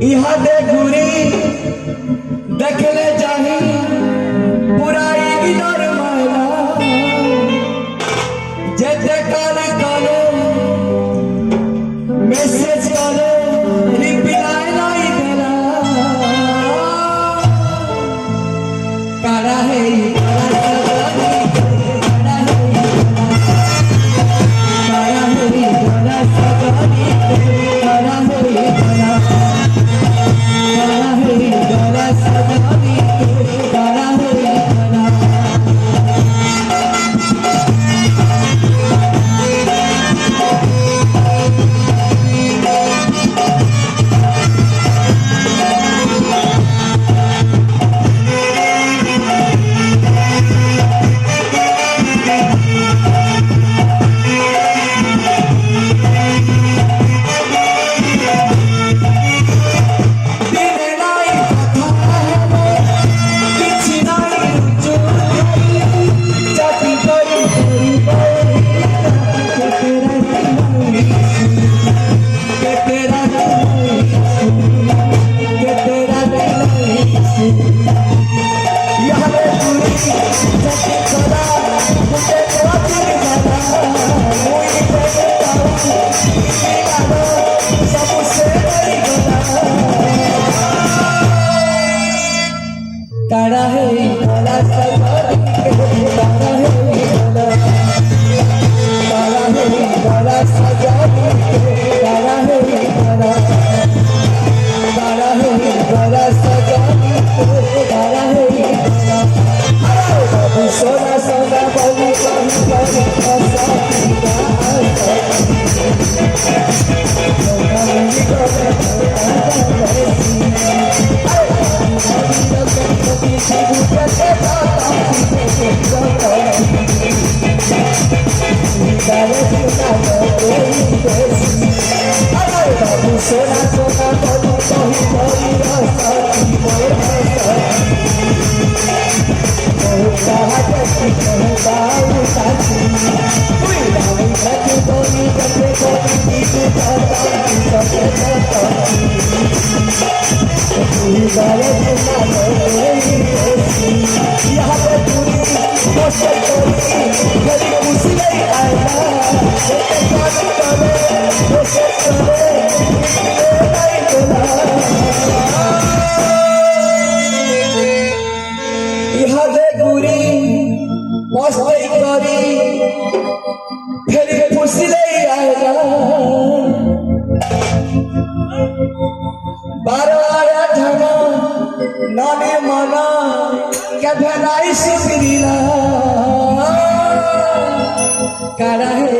इहा दे घुरी देखले जाही पुराई गिदर मायला जेते काल काले मैसेज काले रिप्लाई नहीं देला कारा है कारा है काला सवारी कारा है काला सजारी कारा है काला सजारी कारा है बाबू सोना सोना बाबू सोना सोना बाबू नाने माना क्या भलाई सुकरीला कारा है